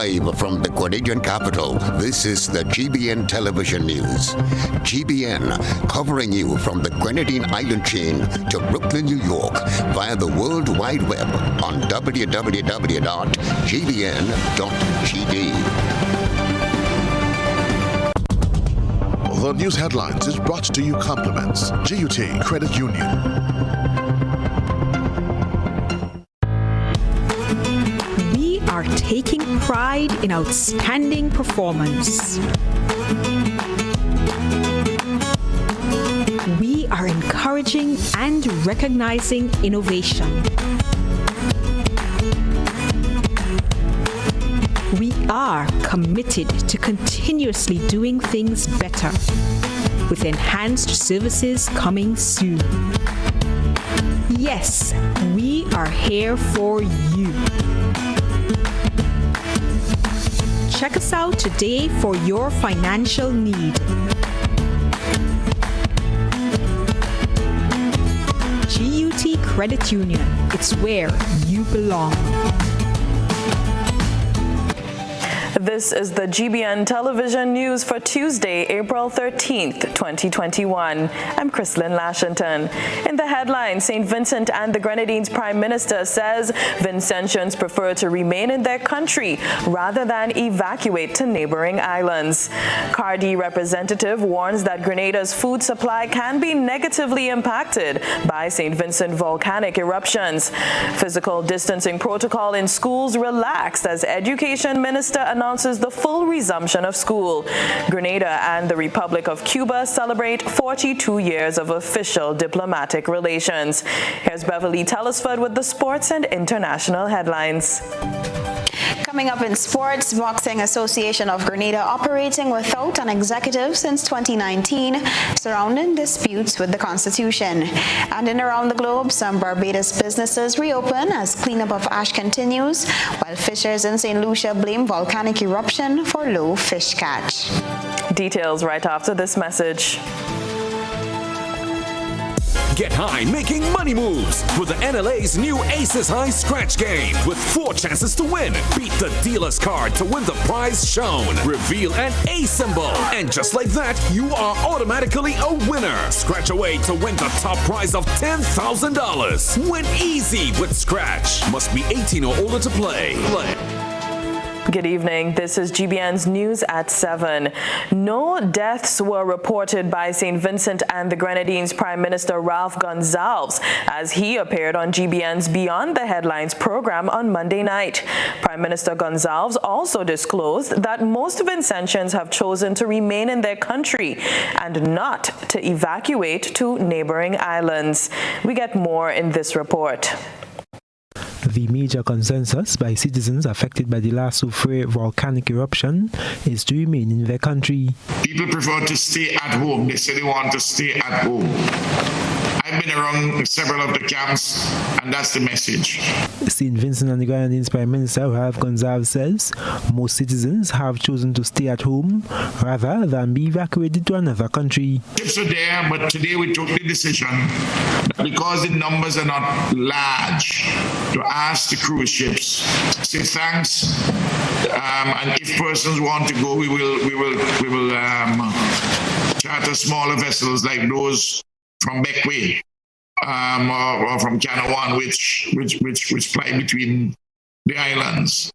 Live from the Grenadian capital, this is the GBN television news. GBN, covering you from the Grenadine Island chain to Brooklyn, New York, via the World Wide Web on www.gbn.gd. The news headlines is brought to you compliments GUT Credit Union. We are taking pride in outstanding performance. We are encouraging and recognizing innovation. We are committed to continuously doing things better, with enhanced services coming soon. Yes, we are here for you. Check us out today for your financial need. GUT Credit Union, it's where you belong. This is the GBN television news for Tuesday, April 13th, 2021. I'm Chrislyn Lashington. In the headline, St. Vincent and the Grenadines Prime Minister says Vincentians prefer to remain in their country rather than evacuate to neighboring islands. Cardi representative warns that Grenada's food supply can be negatively impacted by St. Vincent volcanic eruptions. Physical distancing protocol in schools relaxed as Education Minister announces the full resumption of school. Grenada and the Republic of Cuba celebrate 42 years of official diplomatic relations. Here's Beverly Telesford with the sports and international headlines. Coming up in sports, Boxing Association of Grenada operating without an executive since 2019, surrounding disputes with the Constitution. And in around the globe, some Barbados businesses reopen as cleanup of ash continues, while fishers in St. Lucia blame volcanic eruption for low fish catch. Details right after this message. Get high making money moves with the NLA's new Aces High Scratch game with 4 chances to win. Beat the dealer's card to win the prize shown. Reveal an A symbol. And just like that, you are automatically a winner. Scratch away to win the top prize of $10,000. Win easy with Scratch. Must be 18 or older to play. Good evening. This is GBN's News at 7. No deaths were reported by St. Vincent and the Grenadines Prime Minister Ralph Gonsalves as he appeared on GBN's Beyond the Headlines program on Monday night. Prime Minister Gonsalves also disclosed that most Vincentians have chosen to remain in their country and not to evacuate to neighboring islands. We get more in this report. The major consensus by citizens affected by the La Soufrière volcanic eruption is to remain in their country. People prefer to stay at home. They say they want to stay at home. I've been around several of the camps, and that's the message. St. Vincent and the Grenadines Prime Minister Ralph Gonsalves says most citizens have chosen to stay at home rather than be evacuated to another country. Ships are there, but today we took the decision that because the numbers are not large, to ask the cruise ships, say thanks, and if persons want to go, we will charter smaller vessels like those from Beckway or from Canawan, which fly between the islands.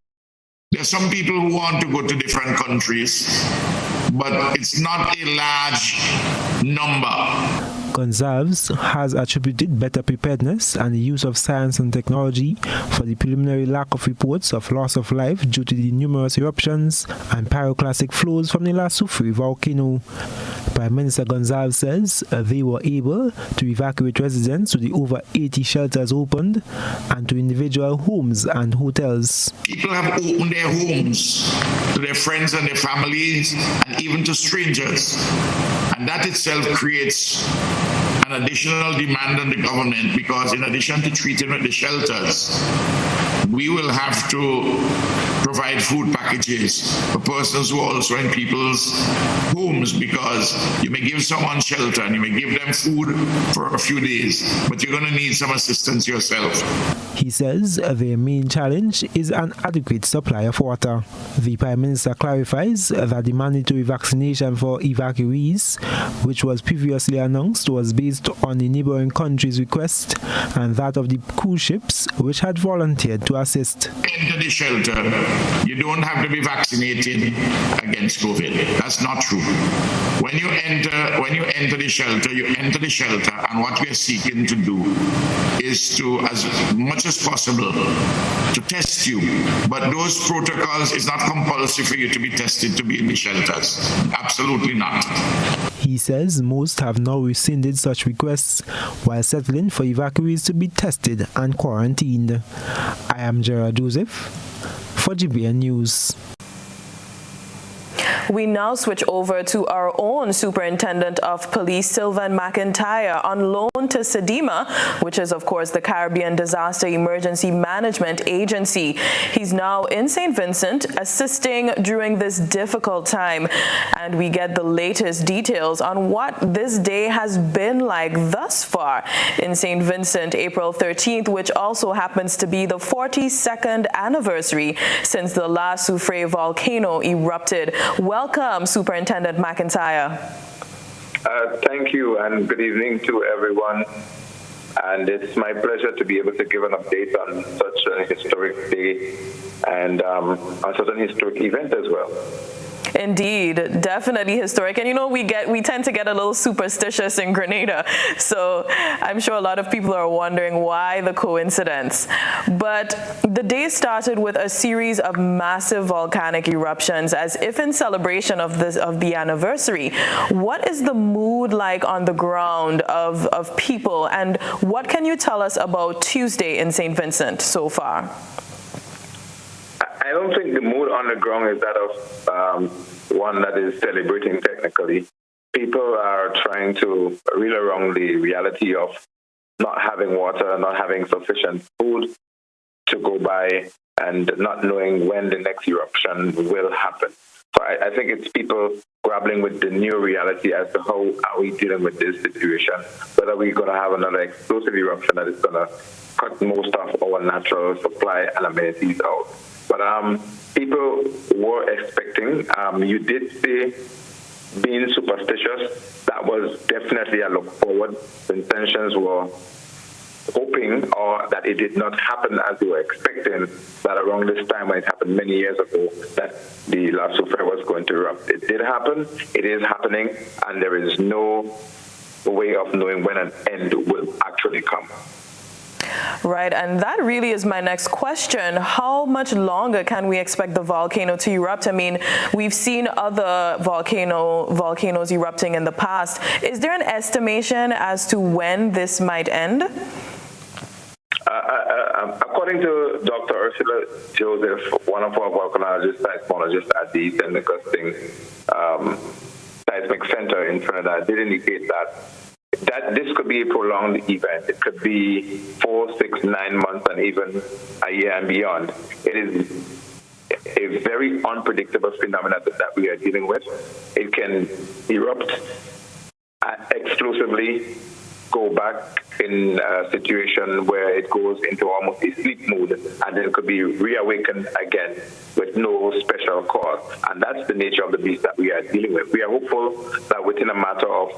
There are some people who want to go to different countries, but it's not a large number. Gonsalves has attributed better preparedness and the use of science and technology for the preliminary lack of reports of loss of life due to the numerous eruptions and pyroclastic flows from the La Soufrière volcano. Prime Minister Gonsalves says they were able to evacuate residents to the over 80 shelters opened and to individual homes and hotels. People have opened their homes to their friends and their families and even to strangers. And that itself creates an additional demand on the government because in addition to treating with the shelters, we will have to provide food packages packages for persons who are also in people's homes, because you may give someone shelter and you may give them food for a few days, but you're going to need some assistance yourself. He says their main challenge is an adequate supply of water. The Prime Minister clarifies that the mandatory vaccination for evacuees, which was previously announced, was based on the neighboring country's request and that of the cruise ships, which had volunteered to assist. Enter the shelter. You don't have to be vaccinated against COVID. That's not true. When you enter the shelter, and what we're seeking to do is to, as much as possible, to test you. But those protocols is not compulsory for you to be tested to be in the shelters. Absolutely not. He says most have now rescinded such requests while settling for evacuees to be tested and quarantined. I am Gerard Joseph for GBN News. We now switch over to our own Superintendent of Police, Sylvan McIntyre, on loan to SEDEMA, which is, of course, the Caribbean Disaster Emergency Management Agency. He's now in St. Vincent, assisting during this difficult time. And we get the latest details on what this day has been like thus far in St. Vincent, April 13th, which also happens to be the 42nd anniversary since the La Soufrière volcano erupted. Welcome, Superintendent McIntyre. Thank you, and good evening to everyone. And it's my pleasure to be able to give an update on such a historic day and on such an historic event as well. Indeed, definitely historic. And you know, we tend to get a little superstitious in Grenada. So I'm sure a lot of people are wondering why the coincidence. But the day started with a series of massive volcanic eruptions, as if in celebration of the anniversary. What is the mood like on the ground of people, and what can you tell us about Tuesday in St. Vincent so far? I don't think the mood on the ground is that of one that is celebrating technically. People are trying to reel around the reality of not having water, not having sufficient food to go by, and not knowing when the next eruption will happen. So I think it's people grappling with the new reality as to how are we dealing with this situation, whether we're going to have another explosive eruption that is going to cut most of our natural supply and amenities out. But people were expecting, you did say being superstitious, that was definitely a look forward. The intentions were hoping, or that it did not happen as they were expecting, that around this time when it happened many years ago, that the La Soufrière was going to erupt. It did happen, it is happening, and there is no way of knowing when an end will actually come. Right, and that really is my next question. How much longer can we expect the volcano to erupt? I mean, we've seen other volcanoes erupting in the past. Is there an estimation as to when this might end? According to Dr. Ursula Joseph, one of our volcanologists, seismologists at the Technical Seismic Center in Trinidad, did indicate that this could be a prolonged event. It could be 4, 6, 9 months, and even a year and beyond. It is a very unpredictable phenomenon that we are dealing with. It can erupt explosively, go back in a situation where it goes into almost a sleep mode, and then it could be reawakened again with no special cause. And that's the nature of the beast that we are dealing with. We are hopeful that within a matter of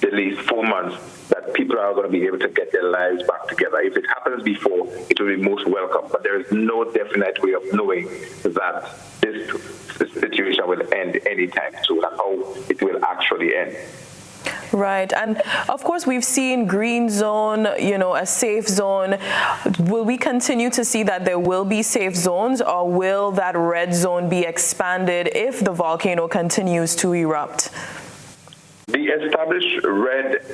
at least 4 months, that people are going to be able to get their lives back together. If it happens before, it will be most welcome. But there is no definite way of knowing that this situation will end anytime soon, and how it will actually end. Right, and of course we've seen green zone, a safe zone. Will we continue to see that there will be safe zones, or will that red zone be expanded if the volcano continues to erupt? The established red,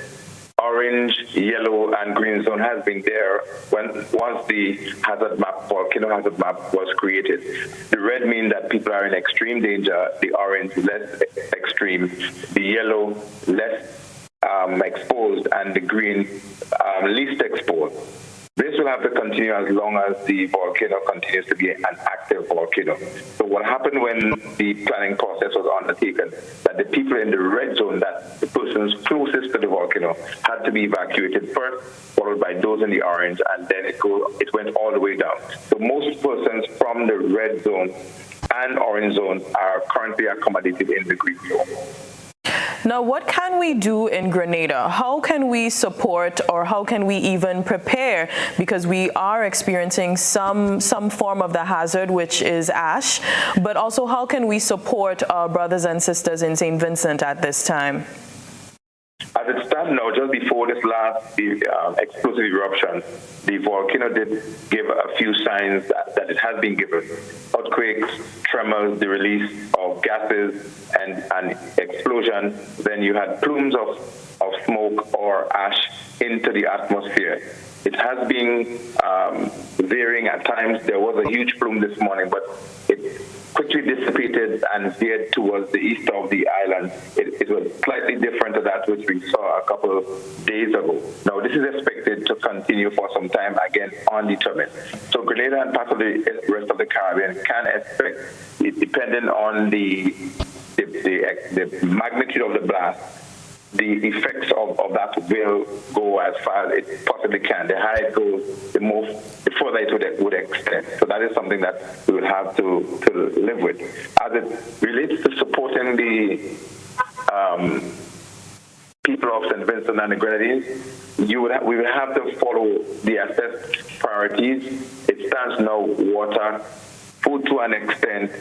orange, yellow, and green zone has been there once the volcano hazard map was created. The red means that people are in extreme danger, the orange less extreme, the yellow less exposed, and the green least exposed. This will have to continue as long as the volcano continues to be an active volcano. So what happened when the planning process was undertaken, that the people in the red zone, that the persons closest to the volcano, had to be evacuated first, followed by those in the orange, and then it went all the way down. So most persons from the red zone and orange zone are currently accommodated in the green zone. Now, what can we do in Grenada? How can we support, or how can we even prepare? Because we are experiencing some form of the hazard, which is ash. But also, how can we support our brothers and sisters in St. Vincent at this time? As it stands now, just before this last explosive eruption, the volcano did give a few signs that it has been given. Earthquakes, tremors, the release of gases, and explosion. Then you had plumes of smoke or ash into the atmosphere. It has been varying at times. There was a huge plume this morning, but it quickly dissipated and veered towards the east of the island. It was slightly different to that which we saw a couple of days ago. Now, this is expected to continue for some time, again, undetermined. So Grenada and part of the rest of the Caribbean can expect, depending on the magnitude of the blast, the effects of that will go as far as it possibly can. The higher it goes, the further it would extend. So that is something that we will have to live with. As it relates to supporting the people of St. Vincent and the Grenadines, we would have to follow the assessed priorities. It stands now water, food to an extent,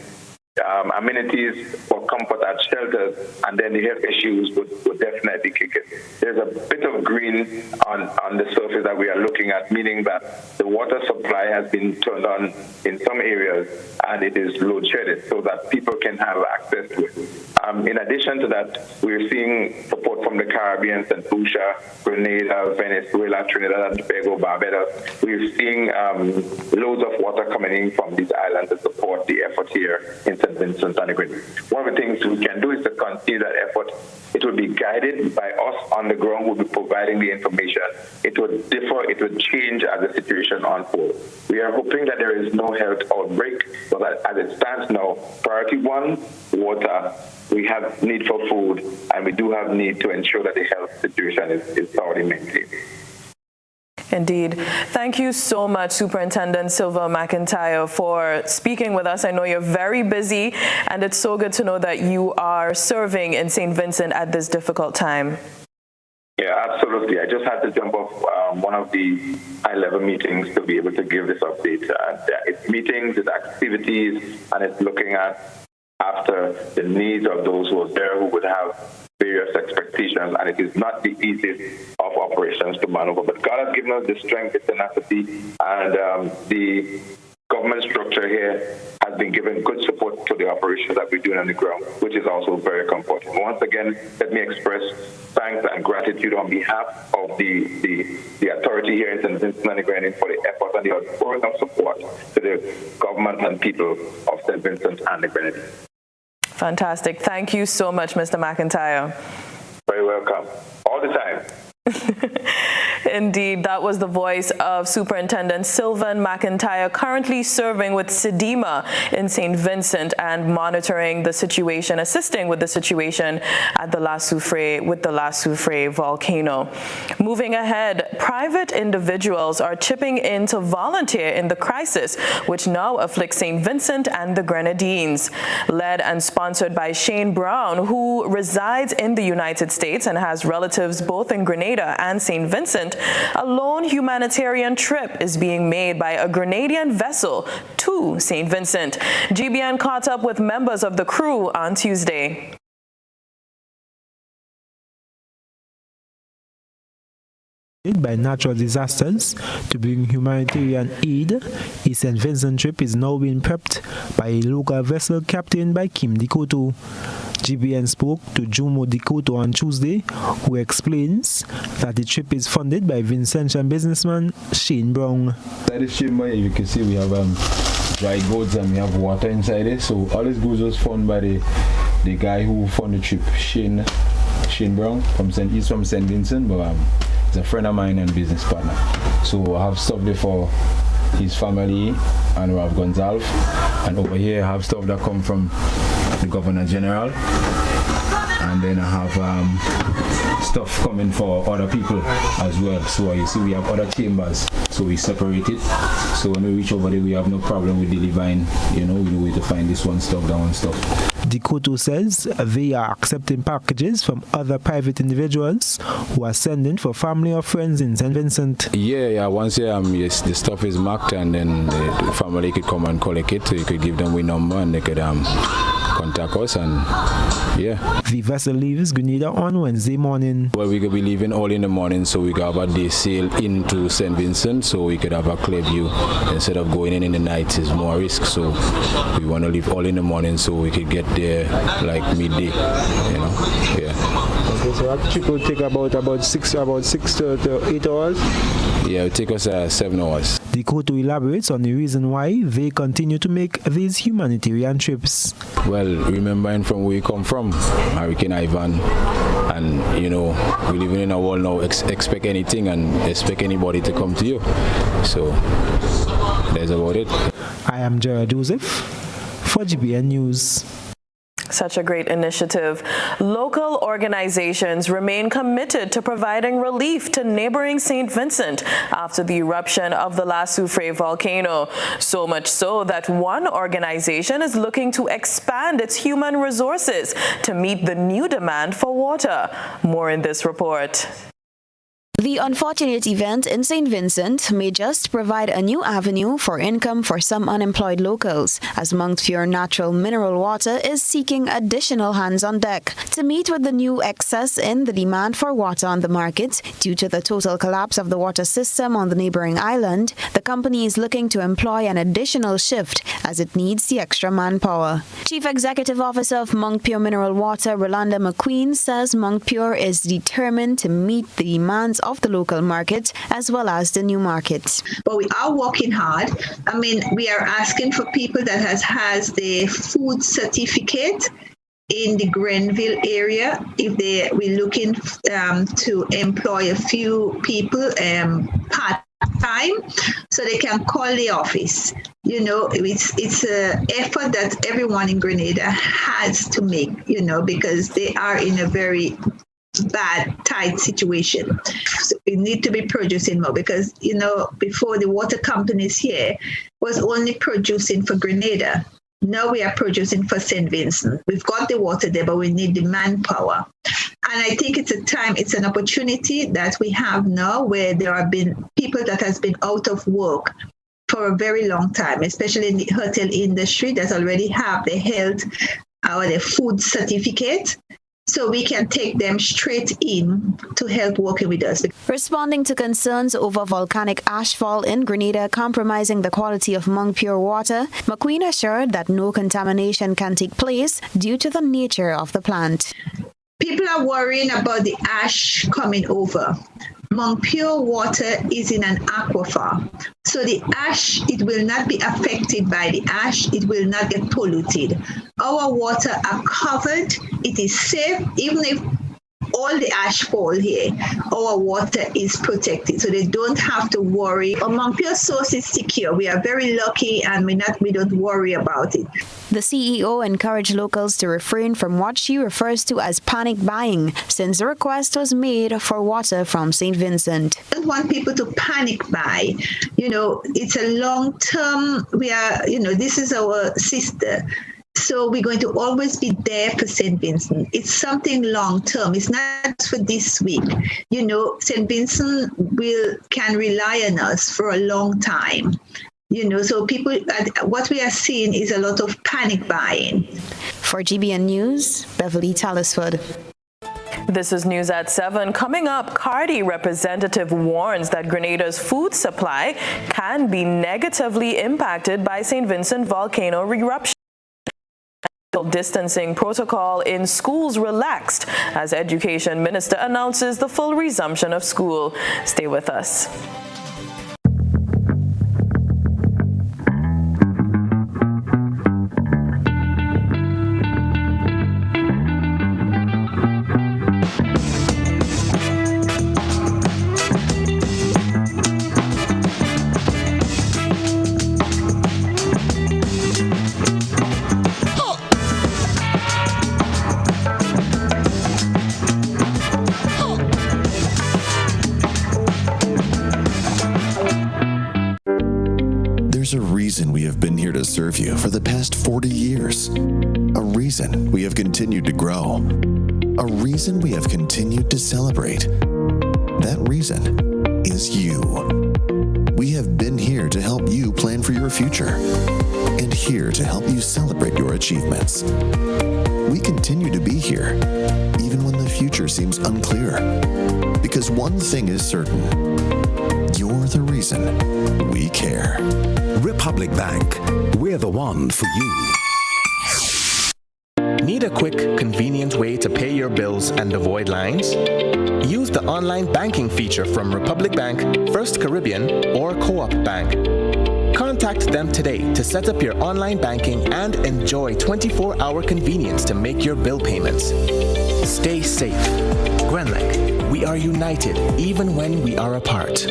amenities for comfort at shelters, and then the health issues would definitely kick in. There's a bit of green on the surface that we are looking at, meaning that the water supply has been turned on in some areas and it is load shedded so that people can have access to it. In addition to that, we're seeing support from the Caribbean, St. Lucia, Grenada, Venezuela, Trinidad and Tobago, Barbados. We're seeing loads of water coming in from these islands to support the effort here in St. Vincent and the Grenadines. One of the things we can do is to continue that effort. It will be guided by us on the ground. We'll be providing the information. It would differ, it would change as the situation unfolds. We are hoping that there is no health outbreak, but as it stands now, priority one, water. We have need for food, and we do have need to ensure that the health situation is thoroughly maintained. Indeed. Thank you so much, Superintendent Sylva McIntyre, for speaking with us. I know you're very busy, and it's so good to know that you are serving in St. Vincent at this difficult time. Yeah, absolutely. I just had to jump off one of the high-level meetings to be able to give this update. It's meetings, it's activities, and it's looking at after the needs of those who are there who would have various expectations, and it is not the easiest of operations to maneuver. But God has given us the strength, the tenacity, and the government structure here has been giving good support to the operations that we're doing on the ground, which is also very comforting. Once again, let me express thanks and gratitude on behalf of the authority here in St. Vincent and the Grenadines for the effort and the outpouring of support to the government and people of St. Vincent and the Grenadines. Fantastic. Thank you so much, Mr. McIntyre. Very welcome. All the time. Indeed, that was the voice of Superintendent Sylvan McIntyre, currently serving with SEDEMA in St. Vincent and monitoring the situation, assisting with the situation at the La Soufrière volcano. Moving ahead, private individuals are chipping in to volunteer in the crisis, which now afflicts St. Vincent and the Grenadines. Led and sponsored by Shane Brown, who resides in the United States and has relatives both in Grenada and St. Vincent, a lone humanitarian trip is being made by a Grenadian vessel to St. Vincent. GBN caught up with members of the crew on Tuesday. By natural disasters to bring humanitarian aid, a St. Vincent trip is now being prepped by a local vessel captained by Kim Dikoto. GBN spoke to Jumo Dikoto on Tuesday, who explains that the trip is funded by Vincentian businessman Shane Brown. Inside this chamber, you can see we have dry goods and we have water inside it. So all this goods was funded by the guy who funded the trip, Shane Brown, he's from St. Vincent, but he's a friend of mine and business partner. So I have stuff there for his family, and we have Gonzalve, and over here I have stuff that come from the Governor General, and then I have stuff coming for other people as well. So you see we have other chambers, so we separate it. So when we reach over there, we have no problem with delivering, we know where to find this one stuff, that one stuff. The Koto says they are accepting packages from other private individuals who are sending for family or friends in St. Vincent. Yeah. Once yes, the stuff is marked, and then the family could come and collect it. So you could give them a number, and they could contact us, and yeah. The vessel leaves Grenada on Wednesday morning. Well, we could be leaving early in the morning, so we could have a day sail into St. Vincent, so we could have a clear view instead of going in the night. Is more risk, so we want to leave early in the morning so we could get there like midday, yeah. Okay, so that trip will take about 6 to 8 hours. Yeah, it will take us 7 hours. The Koto elaborates on the reason why they continue to make these humanitarian trips. Well, remembering from where we come from, Hurricane Ivan, and we're living in a world now, expect anything and expect anybody to come to you. So that's about it. I am Gerard Joseph for GBN News. Such a great initiative. Local organizations remain committed to providing relief to neighboring St. Vincent after the eruption of the La Soufrière volcano. So much so that one organization is looking to expand its human resources to meet the new demand for water. More in this report. The unfortunate event in St. Vincent may just provide a new avenue for income for some unemployed locals, as Montpure Natural Mineral Water is seeking additional hands on deck to meet with the new excess in the demand for water on the market due to the total collapse of the water system on the neighboring island. The company is looking to employ an additional shift as it needs the extra manpower. Chief Executive Officer of Montpure Mineral Water, Rolanda McQueen, says Montpure is determined to meet the demands of the local market as well as the new market. But we are working hard. I mean, we are asking for people that has the food certificate in the Grenville area. If we're looking to employ a few people part-time so they can call the office. It's an effort that everyone in Grenada has to make, because they are in a very bad, tight situation. So we need to be producing more because, before the water companies here was only producing for Grenada. Now we are producing for St. Vincent. We've got the water there, but we need the manpower. And I think it's an opportunity that we have now where there have been people that has been out of work for a very long time, especially in the hotel industry that already have the health or the food certificate. So we can take them straight in to help working with us. Responding to concerns over volcanic ashfall in Grenada compromising the quality of Montpure water, McQueen assured that no contamination can take place due to the nature of the plant. People are worrying about the ash coming over. Montpure water is in an aquifer. So the ash, it will not be affected by the ash. It will not get polluted. Our water are covered. It is safe. Even if all the ash fall here, our water is protected. So they don't have to worry. Our Montpure source is secure. We are very lucky and we don't worry about it. The CEO encouraged locals to refrain from what she refers to as panic buying, since the request was made for water from St. Vincent. I don't want people to panic buy. It's a long term. We are, this is our sister. So we're going to always be there for St. Vincent. It's something long term. It's not for this week. St. Vincent can rely on us for a long time. So people, what we are seeing is a lot of panic buying. For GBN News, Beverly, Telesford. This is News at 7. Coming up, Cardi representative warns that Grenada's food supply can be negatively impacted by St. Vincent volcano eruption. Distancing protocol in schools relaxed as Education Minister announces the full resumption of school. Stay with us. reason we have been here to serve you for the past 40 years. A reason we have continued to grow. A reason we have continued to celebrate. That reason is you. We have been here to help you plan for your future and here to help you celebrate your achievements. We continue to be here, even when the future seems unclear. Because one thing is certain, you're the reason we care. Republic Bank, we're the one for you. Need a quick, convenient way to pay your bills and avoid lines? Use the online banking feature from Republic Bank, First Caribbean, or Co-op Bank. Contact them today to set up your online banking and enjoy 24-hour convenience to make your bill payments. Stay safe. Grenlec, we are united even when we are apart.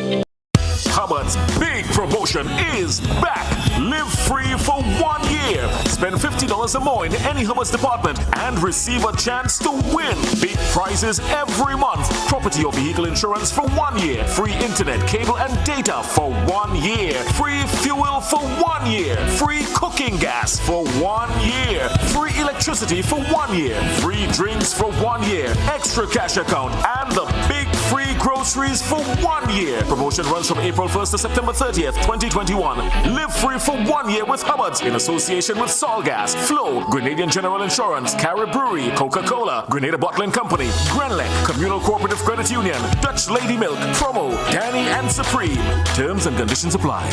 Hubbard's big promotion is back. Live free for 1 year. Spend $50 or more in any Hubbard's department and receive a chance to win big prizes every month. Property or vehicle insurance for 1 year. Free internet, cable, and data for 1 year. Free fuel for 1 year. Free cooking gas for 1 year. Free electricity for 1 year. Free drinks for 1 year. Extra cash account and the big free groceries for 1 year. Promotion runs from April 1st to September 30th, 2021. Live free for 1 year with Hubbard's in association with Solgas, Flow, Grenadian General Insurance, Carib Brewery, Coca-Cola, Grenada Bottling Company, Grenlec, Communal Cooperative Credit Union, Dutch Lady Milk, Promo, Danny and Supreme. Terms and conditions apply.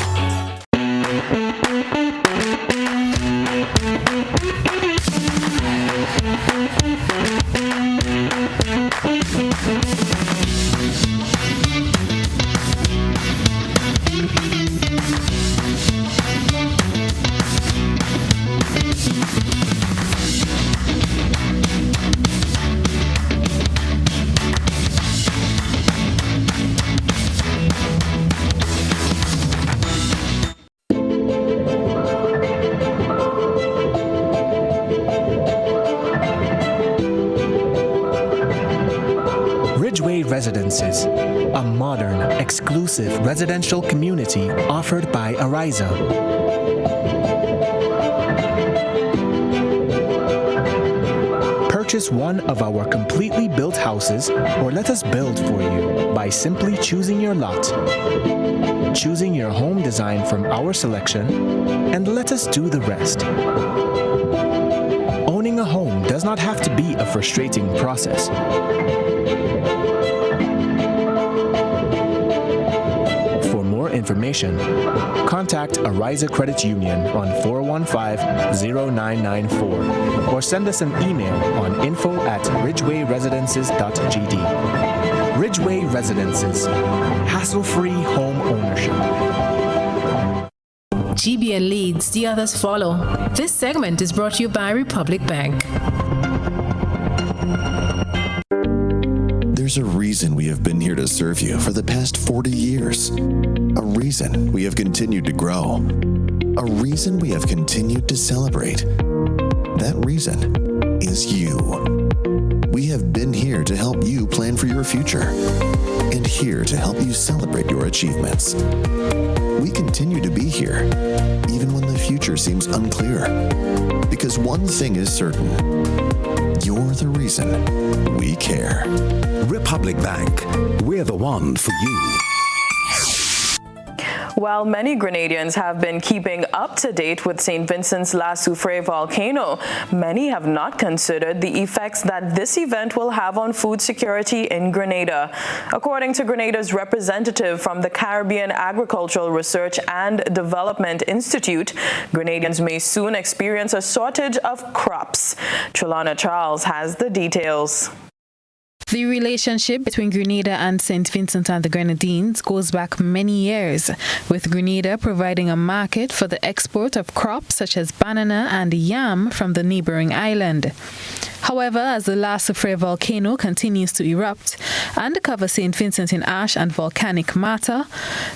Residences, a modern, exclusive residential community offered by Ariza. Purchase one of our completely built houses or let us build for you by simply choosing your lot, choosing your home design from our selection, and let us do the rest. Owning a home does not have to be a frustrating process. Information, contact Ariza Credit Union on 415-0994 or send us an email on info@ridgewayresidences.gd. Ridgeway Residences, hassle-free home ownership. GBN leads, the others follow. This segment is brought to you by Republic Bank. There's a reason we have been here to serve you for the past 40 years. A reason we have continued to grow. A reason we have continued to celebrate. That reason is you. We have been here to help you plan for your future and here to help you celebrate your achievements. We continue to be here, even when the future seems unclear. Because one thing is certain, you're the reason we care. Republic Bank, we're the one for you. While many Grenadians have been keeping up to date with St. Vincent's La Soufrière volcano, many have not considered the effects that this event will have on food security in Grenada. According to Grenada's representative from the Caribbean Agricultural Research and Development Institute, Grenadians may soon experience a shortage of crops. Trelana Charles has the details. The relationship between Grenada and St. Vincent and the Grenadines goes back many years, with Grenada providing a market for the export of crops such as banana and yam from the neighboring island. However, as the La Soufrière volcano continues to erupt and cover St. Vincent in ash and volcanic matter,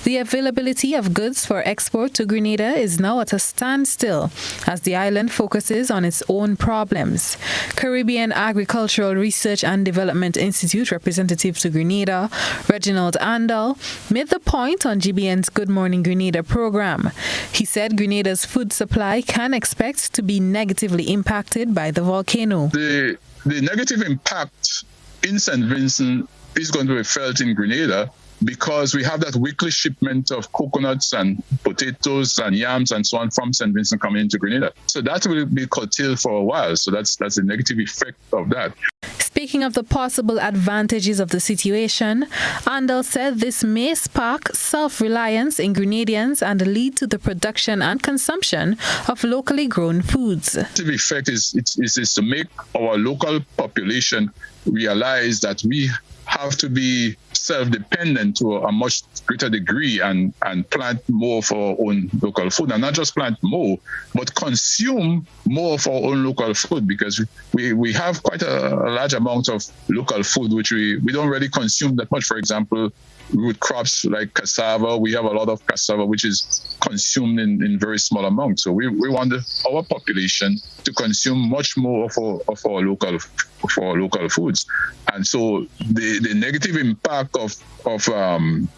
the availability of goods for export to Grenada is now at a standstill as the island focuses on its own problems. Caribbean Agricultural Research and Development Institute representative to Grenada, Reginald Andal, made the point on GBN's Good Morning Grenada program. He said Grenada's food supply can expect to be negatively impacted by the volcano. The negative impact in St. Vincent is going to be felt in Grenada because we have that weekly shipment of coconuts and potatoes and yams and so on from St. Vincent coming into Grenada. So that will be curtailed for a while. So that's the negative effect of that. Speaking of the possible advantages of the situation, Andal said this may spark self-reliance in Grenadians and lead to the production and consumption of locally grown foods. The negative effect is to make our local population realize that we have to be self-dependent to a much greater degree and plant more for our own local food. And not just plant more, but consume more of our own local food, because we have quite a large amount of local food which we don't really consume that much. For example, root crops like cassava, we have a lot of cassava which is consumed in very small amounts. So we want our population to consume much more of our local foods. And so the negative impact of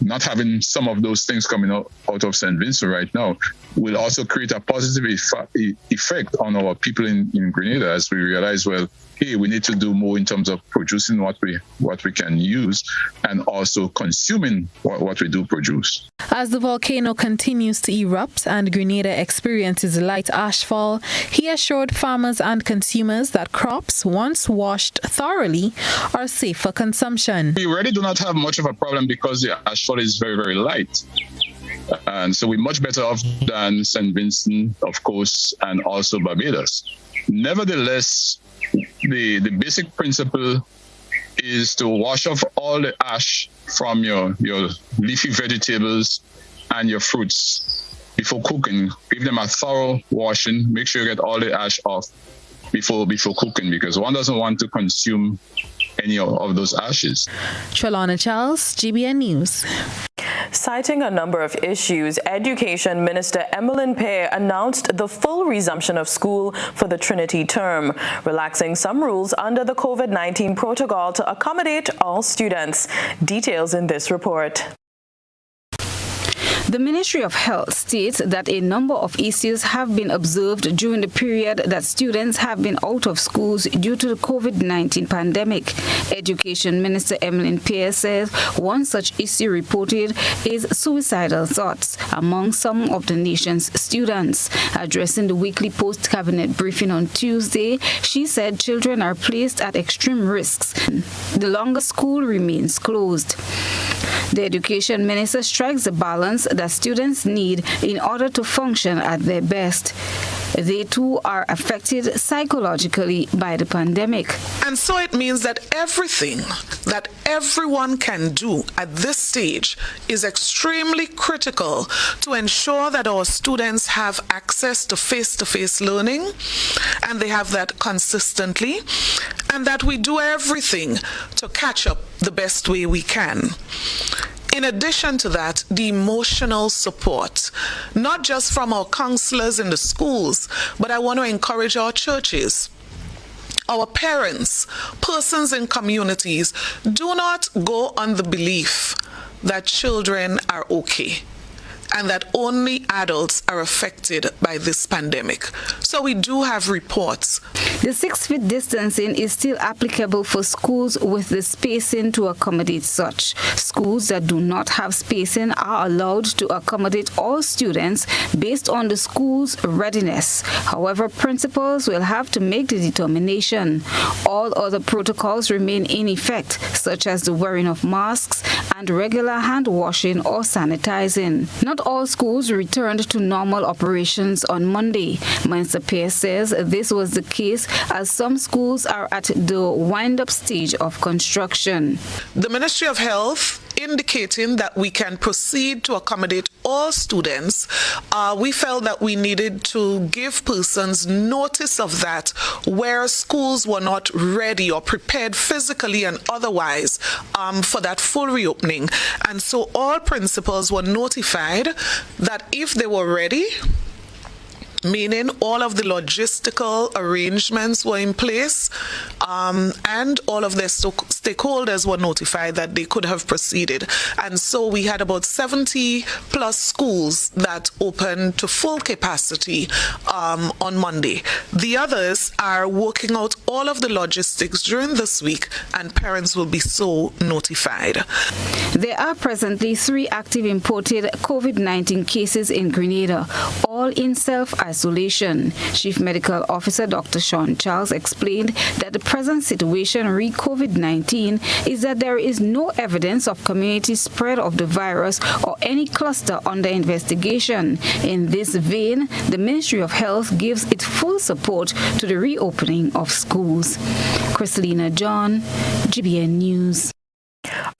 not having some of those things coming out of St. Vincent right now will also create a positive effect on our people in Grenada as we realize, well, hey, we need to do more in terms of producing what we can use and also consuming what we do produce. As the volcano continues to erupt and Grenada experiences light ashfall, he assured farmers and consumers that crops, once washed thoroughly, are safe for consumption. We really do not have much of a problem because the ashfall is very, very light. And so we're much better off than St. Vincent, of course, and also Barbados. Nevertheless, the basic principle is to wash off all the ash from your leafy vegetables and your fruits before cooking. Give them a thorough washing. Make sure you get all the ash off before cooking, because one doesn't want to consume any of those ashes. Trelawna Charles, GBN News. Citing a number of issues, Education Minister Emmeline Pear announced the full resumption of school for the Trinity term, relaxing some rules under the COVID-19 protocol to accommodate all students. Details in this report. The Ministry of Health states that a number of issues have been observed during the period that students have been out of schools due to the COVID-19 pandemic. Education Minister Emmeline Pear says one such issue reported is suicidal thoughts among some of the nation's students. Addressing the weekly post-cabinet briefing on Tuesday, she said children are placed at extreme risks the longer school remains closed. The Education Minister strikes the balance that students need in order to function at their best. They too are affected psychologically by the pandemic. And so it means that everything that everyone can do at this stage is extremely critical to ensure that our students have access to face-to-face learning, and they have that consistently, and that we do everything to catch up the best way we can. In addition to that, the emotional support, not just from our counselors in the schools, but I want to encourage our churches, our parents, persons in communities. Do not go on the belief that children are okay and that only adults are affected by this pandemic. So we do have reports. The 6 feet distancing is still applicable for schools with the spacing to accommodate such. Schools that do not have spacing are allowed to accommodate all students based on the school's readiness. However, principals will have to make the determination. All other protocols remain in effect, such as the wearing of masks and regular hand washing or sanitizing. Not all schools returned to normal operations on Monday. Minister Pear says this was the case as some schools are at the wind-up stage of construction. The Ministry of Health indicating that we can proceed to accommodate all students, we felt that we needed to give persons notice of that where schools were not ready or prepared physically and otherwise for that full reopening. And so all principals were notified that if they were ready, meaning all of the logistical arrangements were in place, and all of their stakeholders were notified that they could have proceeded. And so we had about 70 plus schools that opened to full capacity on Monday. The others are working out all of the logistics during this week, and parents will be so notified. There are presently 3 active imported COVID-19 cases in Grenada, all in self-isolation. Chief Medical Officer Dr. Sean Charles explained that the present situation re COVID-19 is that there is no evidence of community spread of the virus or any cluster under investigation. In this vein, the Ministry of Health gives its full support to the reopening of schools. Chrislyn John, GBN News.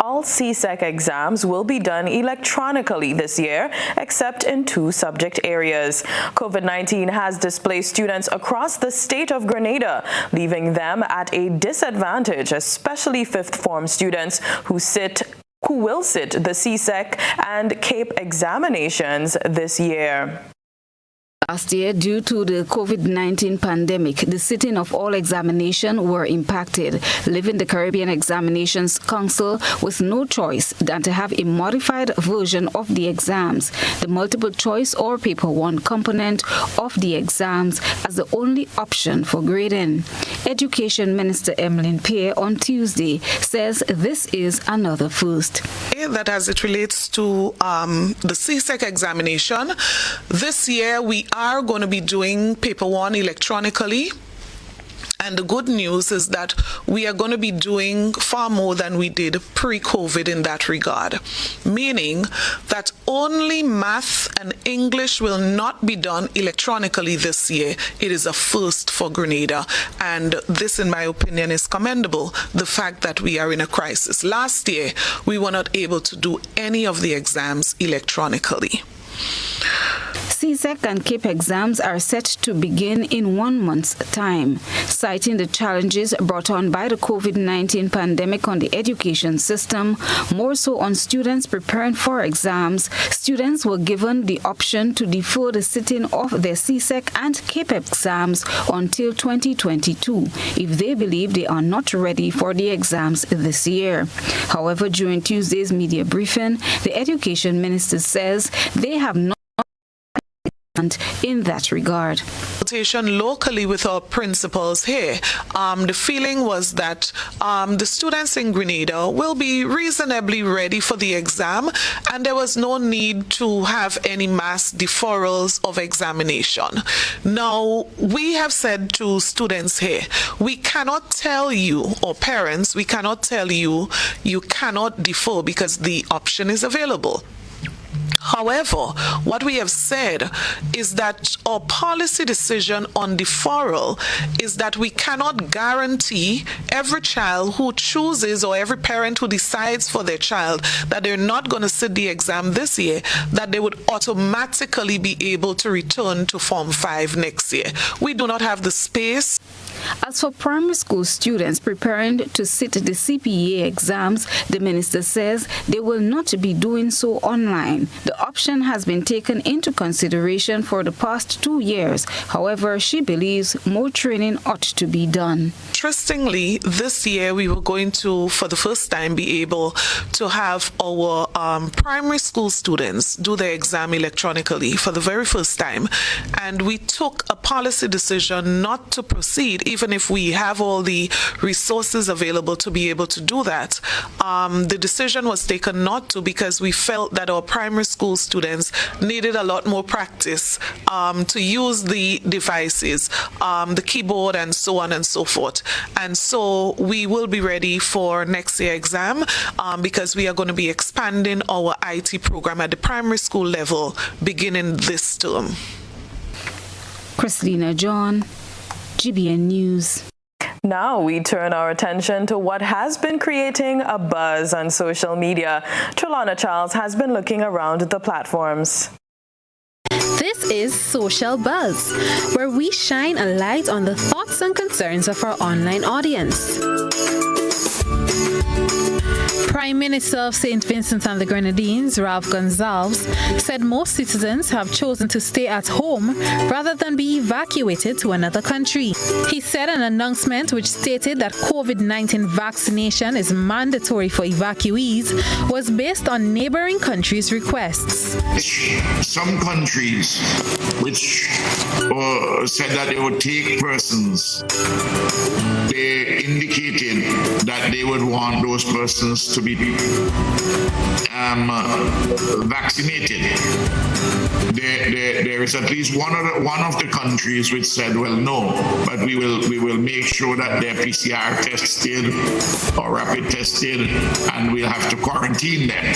All CSEC exams will be done electronically this year, except in 2 subject areas. COVID-19 has displaced students across the state of Grenada, leaving them at a disadvantage, especially 5th form students who will sit the CSEC and CAPE examinations this year. Last year, due to the COVID-19 pandemic, the sitting of all examinations were impacted, leaving the Caribbean Examinations Council with no choice than to have a modified version of the exams, the multiple choice or paper 1 component of the exams as the only option for grading. Education Minister Emmeline Pierre on Tuesday says this is another first. That as it relates to the CSEC examination, this year we are going to be doing paper 1 electronically. And the good news is that we are going to be doing far more than we did pre-COVID in that regard, meaning that only math and English will not be done electronically this year. It is a first for Grenada, and this, in my opinion, is commendable, the fact that we are in a crisis. Last year, we were not able to do any of the exams electronically. CSEC and CAPE exams are set to begin in 1 month's time. Citing the challenges brought on by the COVID-19 pandemic on the education system, more so on students preparing for exams, students were given the option to defer the sitting of their CSEC and CAPE exams until 2022 if they believe they are not ready for the exams this year. However, during Tuesday's media briefing, the Education Minister says they have not in that regard. Locally with our principals here, the feeling was that the students in Grenada will be reasonably ready for the exam, and there was no need to have any mass deferrals of examination. Now, we have said to students here, we cannot tell you, or parents, we cannot tell you, you cannot defer because the option is available. However, what we have said is that our policy decision on deferral is that we cannot guarantee every child who chooses or every parent who decides for their child that they're not going to sit the exam this year, that they would automatically be able to return to Form 5 next year. We do not have the space. As for primary school students preparing to sit the CPA exams, the minister says they will not be doing so online. The option has been taken into consideration for the past 2 years. However, she believes more training ought to be done. Interestingly, this year we were going to, for the first time, be able to have our primary school students do their exam electronically for the very first time. And we took a policy decision not to proceed, even if we have all the resources available to be able to do that. The decision was taken not to, because we felt that our primary school students needed a lot more practice to use the devices, the keyboard, and so on and so forth. And so we will be ready for next year exam because we are going to be expanding our IT program at the primary school level beginning this term. Chrislyn John, GBN News. Now we turn our attention to what has been creating a buzz on social media. Trelawna Charles has been looking around the platforms. This is Social Buzz, where we shine a light on the thoughts and concerns of our online audience. Prime Minister of St. Vincent and the Grenadines, Ralph Gonsalves, said most citizens have chosen to stay at home rather than be evacuated to another country. He said an announcement which stated that COVID-19 vaccination is mandatory for evacuees was based on neighboring countries' requests. Some countries which said that they would take persons, they indicated that they would want those persons to be vaccinated. There is at least one of the countries which said, well, no, but we will make sure that they're PCR tested or rapid tested, and we'll have to quarantine them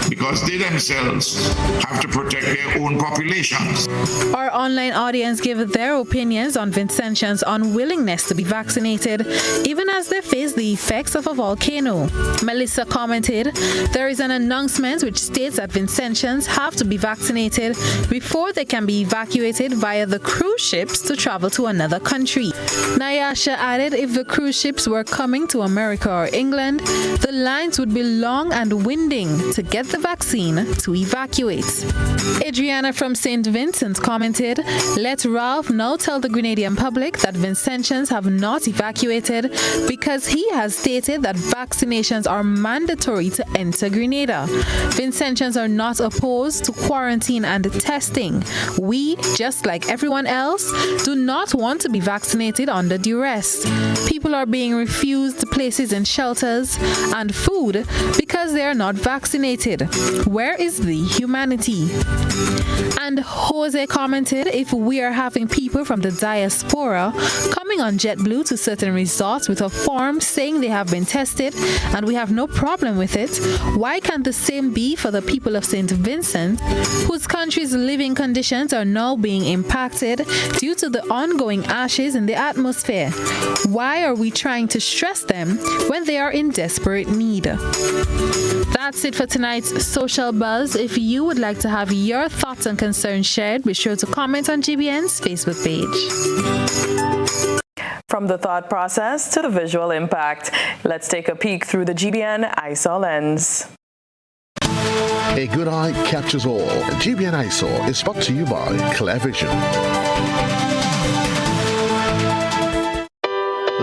because they themselves have to protect their own populations. Our online audience gave their opinions on Vincentians' unwillingness to be vaccinated, even as they face the effects of a volcano. Melissa commented, there is an announcement which states that Vincentians have to be vaccinated before they can be evacuated via the cruise ships to travel to another country. Nyasha added if the cruise ships were coming to America or England, the lines would be long and winding to get the vaccine to evacuate. Adriana from St. Vincent commented, let Ralph now tell the Grenadian public that Vincentians have not evacuated because he has stated that vaccinations are mandatory to enter Grenada. Vincentians are not opposed to quarantine and testing. We, just like everyone else, do not want to be vaccinated under duress. People are being refused places in shelters and food because they are not vaccinated. Where is the humanity? And Jose commented, if we are having people from the diaspora coming on JetBlue to certain resorts with a form saying they have been tested and we have no problem with it, why can't the same be for the people of St. Vincent, whose country's living conditions are now being impacted due to the ongoing ashes in the atmosphere? Why are we trying to stress them when they are in desperate need? That's it for tonight's Social Buzz. If you would like to have your thoughts and concerns shared, be sure to comment on GBN's Facebook page. From the thought process to the visual impact, let's take a peek through the GBN eyesore lens. A good eye captures all. GBN eyesore is brought to you by Clear Vision.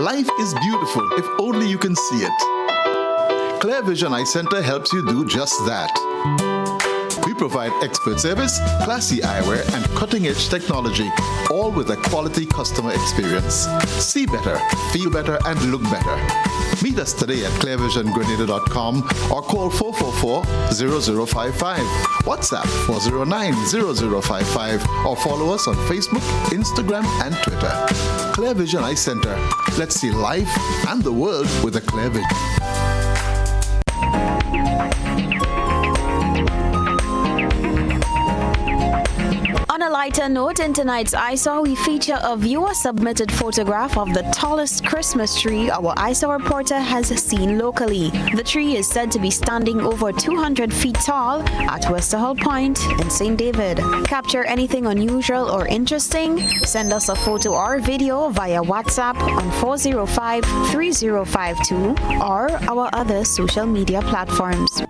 Life is beautiful if only you can see it. Clear Vision Eye Center helps you do just that. We provide expert service, classy eyewear, and cutting-edge technology, all with a quality customer experience. See better, feel better, and look better. Meet us today at clearvisiongrenada.com or call 444-0055, WhatsApp 409-0055, or follow us on Facebook, Instagram, and Twitter. Clear Vision Eye Center. Let's see life and the world with a clear vision. On a lighter note, in tonight's eyesore, we feature a viewer-submitted photograph of the tallest Christmas tree our eyesore reporter has seen locally. The tree is said to be standing over 200 feet tall at Westerhull Point in St. David. Capture anything unusual or interesting? Send us a photo or video via WhatsApp on 405-3052 or our other social media platforms.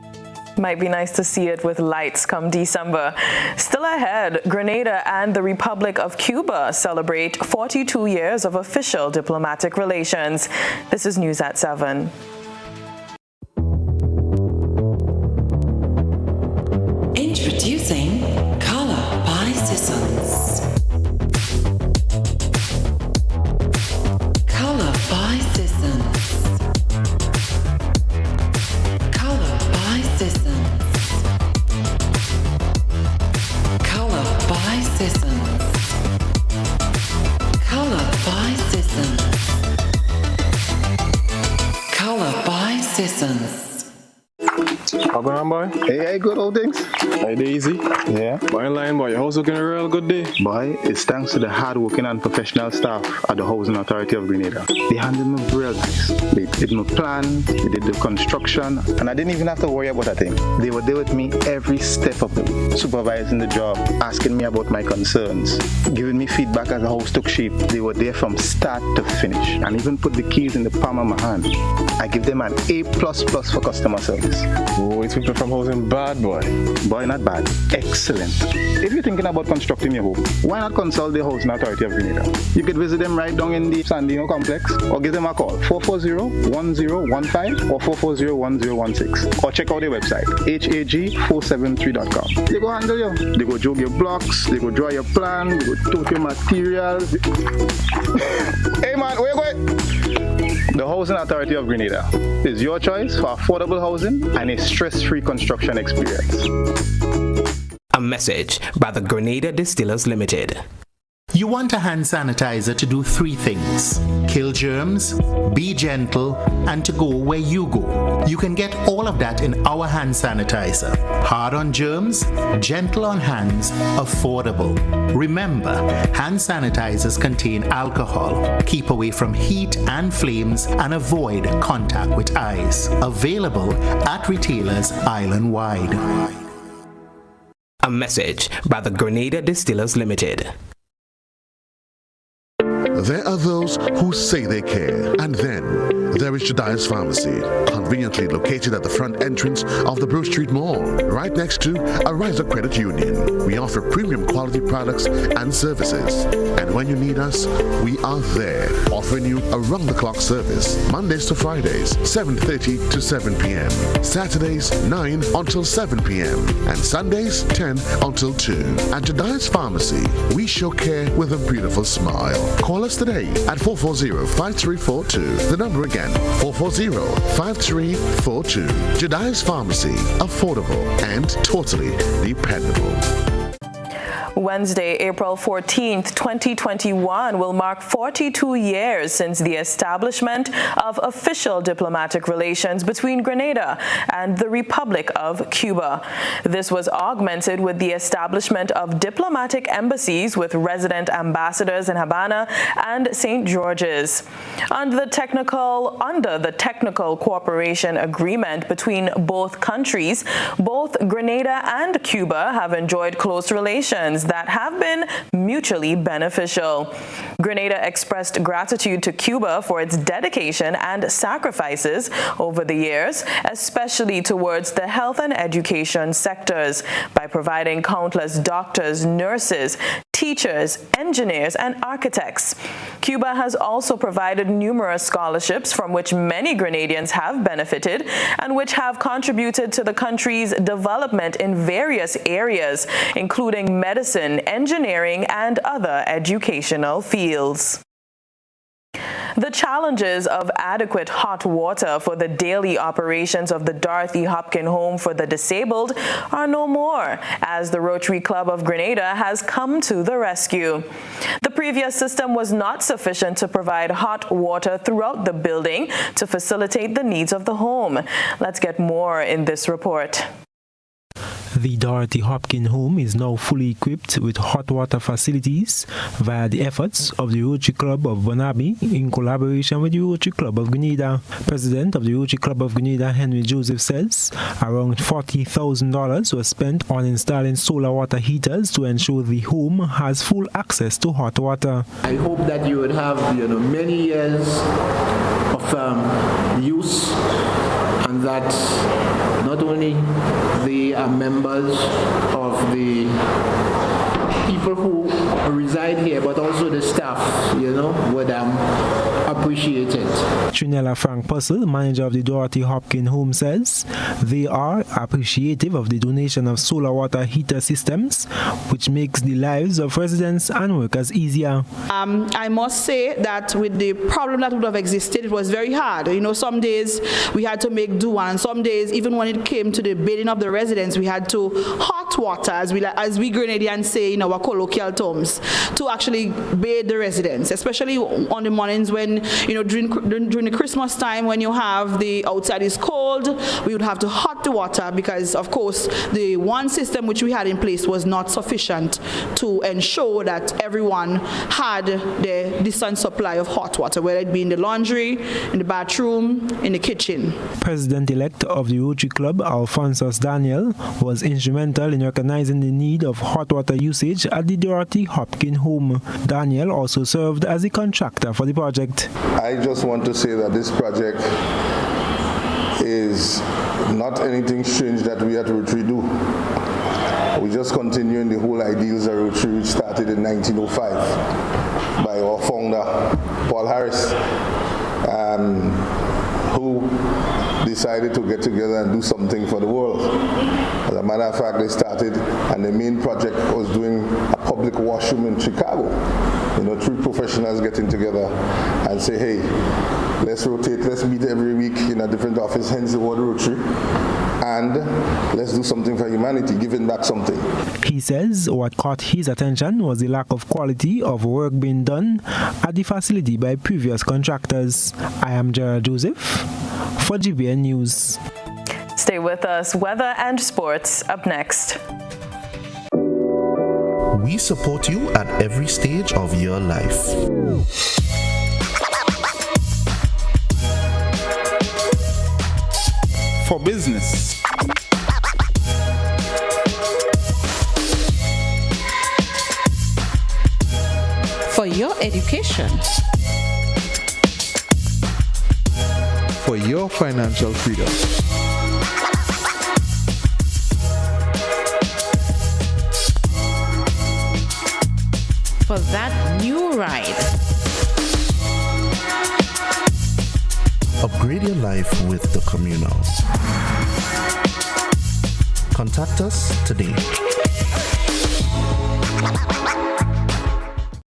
Might be nice to see it with lights come December. Still ahead, Grenada and the Republic of Cuba celebrate 42 years of official diplomatic relations. This is News at 7. Introducing Color by Sissons. Color by Sissons. Color by Sissons. Color by Sissons. Color by Sissons. Color by Sissons. How going on, boy? Hey, good old things. Hey, Daisy. Yeah? Boy, in line, boy. Your house looking a real good day. Boy, it's thanks to the hard-working and professional staff at the Housing Authority of Grenada. They handled me real nice. They did my plan, they did the construction, and I didn't even have to worry about a thing. They were there with me every step of the way, supervising the job, asking me about my concerns, giving me feedback as the house took shape. They were there from start to finish, and even put the keys in the palm of my hand. I give them an A++ for customer service. Oh, it's people from housing bad, boy. Boy, not bad. Excellent. If you're thinking about constructing your home, why not consult the Housing Authority of Grenada? You could visit them right down in the Sandino complex, or give them a call, 440-1015 or 440-1016. Or check out their website, hag473.com. They go handle you. They go jog your blocks, they go draw your plan, they go tote your materials. Hey man, where you going? The Housing Authority of Grenada is your choice for affordable housing and a stress-free construction experience. A message by the Grenada Distillers Limited. You want a hand sanitizer to do 3 things: kill germs, be gentle, and to go where you go. You can get all of that in our hand sanitizer. Hard on germs, gentle on hands, affordable. Remember, hand sanitizers contain alcohol. Keep away from heat and flames and avoid contact with eyes. Available at retailers island-wide. A message by the Grenada Distillers Limited. There are those who say they care, and then there is Jediah's Pharmacy, conveniently located at the front entrance of the Brew Street Mall, right next to a Riser Credit Union. We offer premium quality products and services, and when you need us, we are there, offering you around-the-clock service, Mondays to Fridays, 7:30 to 7 p.m., Saturdays, 9 until 7 p.m., and Sundays, 10 until 2. At Jediah's Pharmacy, we show care with a beautiful smile. Call us today at 440-5342. The number again, 440-5342. Jediah's Pharmacy, affordable and totally dependable. Wednesday, April 14th, 2021 will mark 42 years since the establishment of official diplomatic relations between Grenada and the Republic of Cuba. This was augmented with the establishment of diplomatic embassies with resident ambassadors in Havana and St. George's. Under the technical cooperation agreement between both countries, both Grenada and Cuba have enjoyed close relations that have been mutually beneficial. Grenada expressed gratitude to Cuba for its dedication and sacrifices over the years, especially towards the health and education sectors, by providing countless doctors, nurses, teachers, engineers, and architects. Cuba has also provided numerous scholarships from which many Grenadians have benefited and which have contributed to the country's development in various areas, including medicine, engineering, and other educational fields. The challenges of adequate hot water for the daily operations of the Dorothy Hopkin Home for the Disabled are no more, as the Rotary Club of Grenada has come to the rescue. The previous system was not sufficient to provide hot water throughout the building to facilitate the needs of the home. Let's get more in this report. The Dorothy Hopkin Home is now fully equipped with hot water facilities via the efforts of the Rotary Club of Bonaby in collaboration with the Rotary Club of Grenada. President of the Rotary Club of Grenada, Henry Joseph, says around $40,000 was spent on installing solar water heaters to ensure the home has full access to hot water. I hope that you would have many years of use, and that not only the members of the people who reside here, but also the staff, would appreciate it. Trinella Frank Pussell, manager of the Dorothy Hopkin Home, says they are appreciative of the donation of solar water heater systems, which makes the lives of residents and workers easier. I must say that with the problem that would have existed, it was very hard. Some days we had to make do, and some days, even when it came to the bathing of the residents, we had to hot water, as we Grenadians say in our colloquial terms, to actually bathe the residents, especially on the mornings when, during the Christmas time, when you have the outside is cold, we would have to hot the water because, of course, the one system which we had in place was not sufficient to ensure that everyone had the decent supply of hot water, whether it be in the laundry, in the bathroom, in the kitchen. President-elect of the Rotary Club, Alphonsus Daniel, was instrumental in recognizing the need of hot water usage at the Dorothy Hopkins home. Daniel also served as the contractor for the project. I just want to say that this project is not anything strange that we at Rotary do. We just continue in the whole ideals of Rotary, which started in 1905 by our founder, Paul Harris, who decided to get together and do something for the world. As a matter of fact, they started, and the main project was doing a public washroom in Chicago. You know, 3 professionals getting together and say, hey, let's rotate, let's meet every week in a different office, hence the word Rotary, and let's do something for humanity, giving back something. He says what caught his attention was the lack of quality of work being done at the facility by previous contractors. I am Gerald Joseph for GBN News. Stay with us. Weather and sports up next. We support you at every stage of your life. For business, for your education, for your financial freedom, for that new ride. Upgrade your life with the Communal. Contact us today.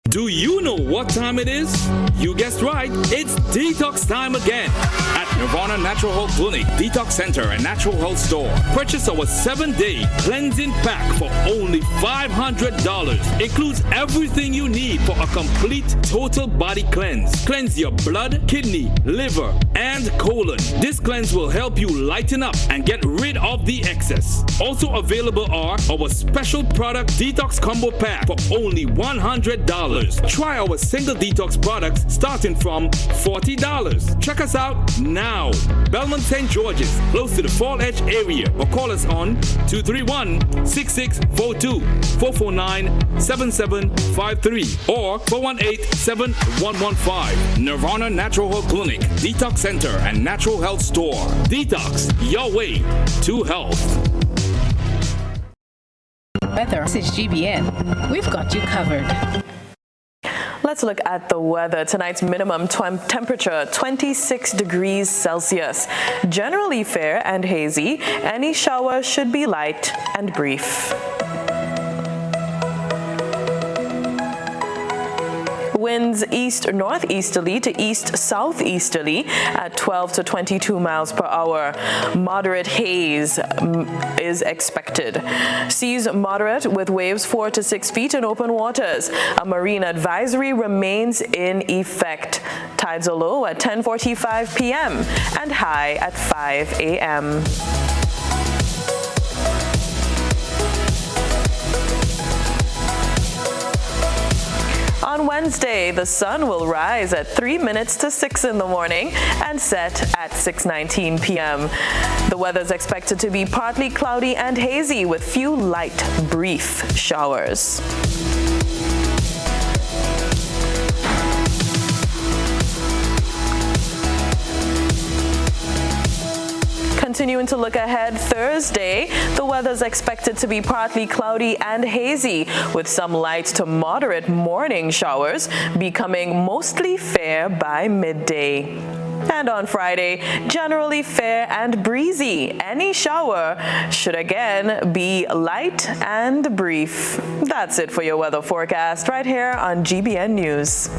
Do you know what time it is? You guessed right, it's detox time again at Nirvana Natural Health Clinic, Detox Center and Natural Health Store. Purchase our 7-day cleansing pack for only $500. Includes everything you need for a complete total body cleanse. Cleanse your blood, kidney, liver, and colon. This cleanse will help you lighten up and get rid of the excess. Also available are our special product Detox Combo Pack for only $100. Try our single detox products starting from $40. Check us out now. Belmont St. George's, close to the Fall Edge area, or call us on 231-6642, 449-7753, or 418-7115. Nirvana Natural Health Clinic, Detox Center, and Natural Health Store. Detox, your way to health. Weather, this is GBN. We've got you covered. Let's look at the weather. Tonight's minimum temperature, 26 degrees Celsius. Generally fair and hazy. Any shower should be light and brief. Winds east-northeasterly to east-southeasterly at 12 to 22 miles per hour. Moderate haze is expected. Seas moderate with waves 4 to 6 feet in open waters. A marine advisory remains in effect. Tides are low at 10:45 p.m. and high at 5 a.m. On Wednesday, the sun will rise at 3 minutes to 6 in the morning and set at 6:19 p.m. The weather is expected to be partly cloudy and hazy with few light, brief showers. Continuing to look ahead, Thursday, the weather is expected to be partly cloudy and hazy with some light to moderate morning showers, becoming mostly fair by midday. And on Friday, generally fair and breezy. Any shower should again be light and brief. That's it for your weather forecast right here on GBN News.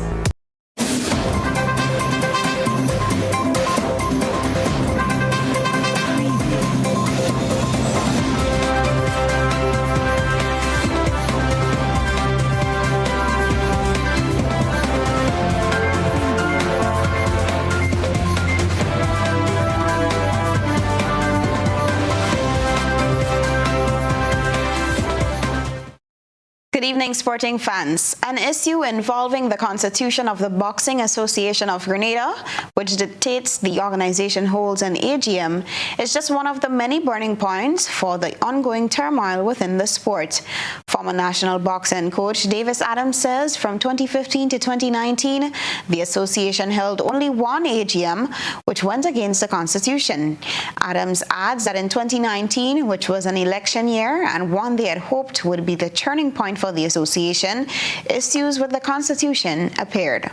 Good evening, sporting fans. An issue involving the constitution of the Boxing Association of Grenada, which dictates the organization holds an AGM, is just one of the many burning points for the ongoing turmoil within the sport. Former national boxing coach Davis Adams says from 2015 to 2019, the association held only one AGM, which went against the constitution. Adams adds that in 2019, which was an election year and one they had hoped would be the turning point for the association, issues with the constitution appeared.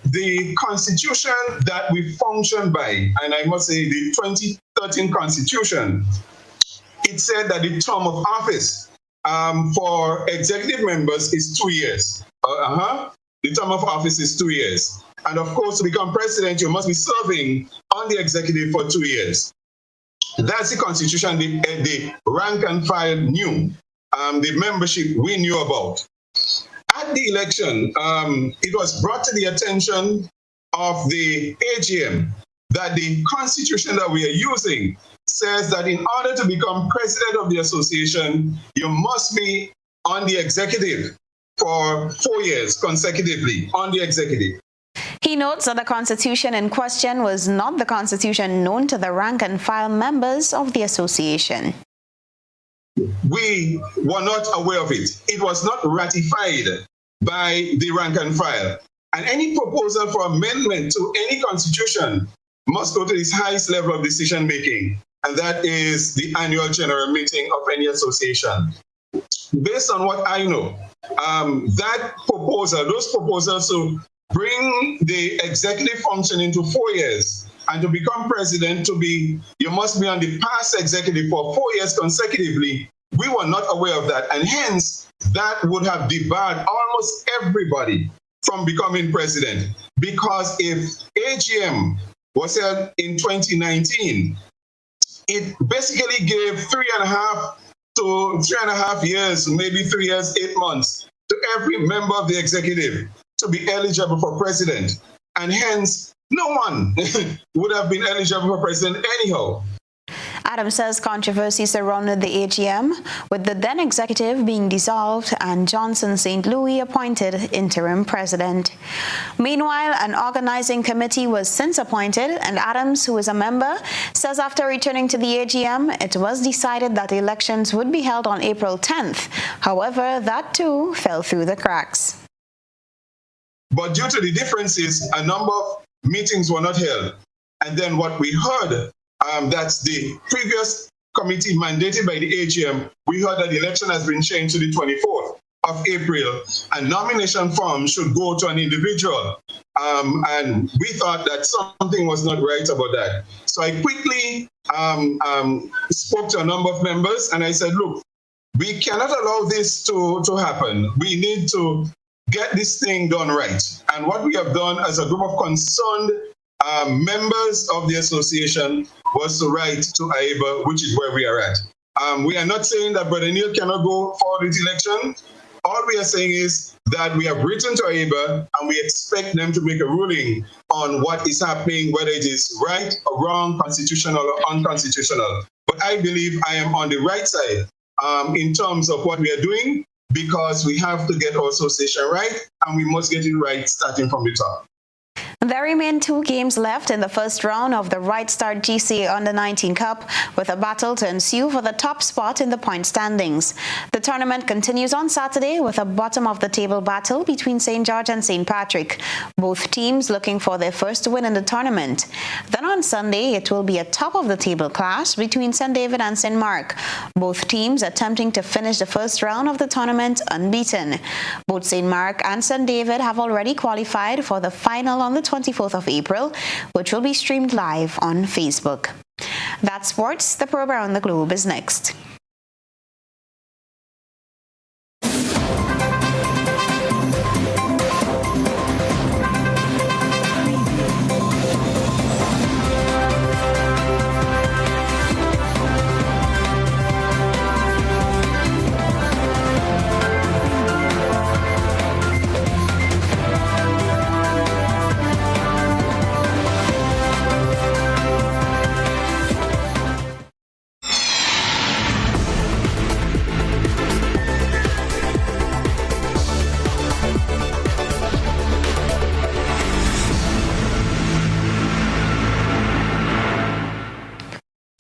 The constitution that we function by, and I must say the 2013 constitution, it said that the term of office for executive members is 2 years. The term of office is 2 years. And of course, to become president, you must be serving on the executive for 2 years. That's the constitution the rank and file knew. The membership we knew about. At the election, it was brought to the attention of the AGM that the constitution that we are using says that in order to become president of the association, you must be on the executive for 4 years consecutively on the executive. He notes that the constitution in question was not the constitution known to the rank and file members of the association. We were not aware of it. It was not ratified by the rank and file. And any proposal for amendment to any constitution must go to its highest level of decision making, and that is the annual general meeting of any association. Based on what I know, those proposals to bring the executive function into 4 years and to become president you must be on the past executive for 4 years consecutively. We were not aware of that, and hence that would have debarred almost everybody from becoming president, because if AGM was held in 2019, it basically gave 3.5 years, maybe 3 years, 8 months to every member of the executive to be eligible for president. And hence, no one would have been eligible for president anyhow. Adams says controversy surrounded the AGM, with the then executive being dissolved and Johnson St. Louis appointed interim president. Meanwhile, an organizing committee was since appointed, and Adams, who is a member, says after returning to the AGM, it was decided that elections would be held on April 10th. However, that too fell through the cracks. But due to the differences, a number of meetings were not held. And then what we heard, that's the previous committee mandated by the AGM, we heard that the election has been changed to the 24th of April, and nomination forms should go to an individual. And we thought that something was not right about that. So I quickly spoke to a number of members, and I said, look, we cannot allow this to happen. We need to get this thing done right. And what we have done as a group of concerned members of the association was to write to AIBA, which is where we are at. We are not saying that Brother Neil cannot go forward with election. All we are saying is that we have written to AIBA and we expect them to make a ruling on what is happening, whether it is right or wrong, constitutional or unconstitutional. But I believe I am on the right side in terms of what we are doing, because we have to get our association right, and we must get it right starting from the top. There remain 2 games left in the first round of the Right Start GCA Under-19 Cup, with a battle to ensue for the top spot in the point standings. The tournament continues on Saturday with a bottom-of-the-table battle between St. George and St. Patrick, both teams looking for their first win in the tournament. Then on Sunday, it will be a top-of-the-table clash between St. David and St. Mark, both teams attempting to finish the first round of the tournament unbeaten. Both St. Mark and St. David have already qualified for the final on the 24th of April, which will be streamed live on Facebook. That's sports. The program on the Globe is next.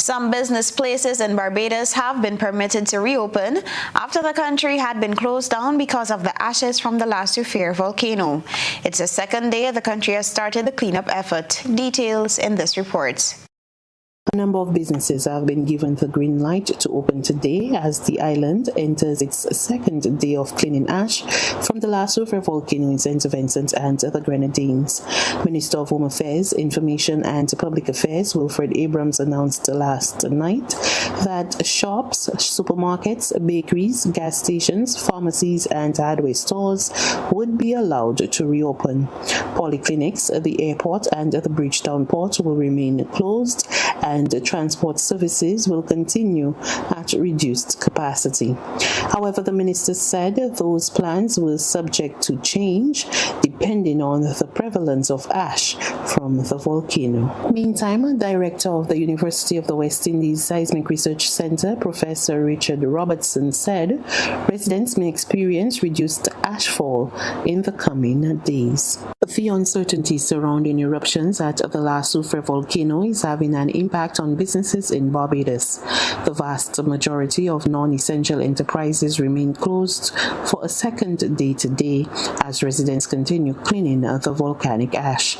Some business places in Barbados have been permitted to reopen after the country had been closed down because of the ashes from the La Soufrière volcano. It's the second day the country has started the cleanup effort. Details in this report. A number of businesses have been given the green light to open today as the island enters its second day of cleaning ash from the La Soufrière volcano in St. Vincent and the Grenadines. Minister of Home Affairs, Information and Public Affairs Wilfred Abrams announced last night that shops, supermarkets, bakeries, gas stations, pharmacies and hardware stores would be allowed to reopen. Polyclinics, the airport and the Bridgetown port will remain closed, and transport services will continue at reduced capacity. However, the minister said those plans were subject to change depending on the prevalence of ash from the volcano. Meantime, Director of the University of the West Indies Seismic Research Center, Professor Richard Robertson, said residents may experience reduced ashfall in the coming days. The uncertainty surrounding eruptions at the La Soufrière volcano is having an impact on businesses in Barbados. The vast majority of non-essential enterprises remain closed for a second day today as residents continue cleaning the volcanic ash.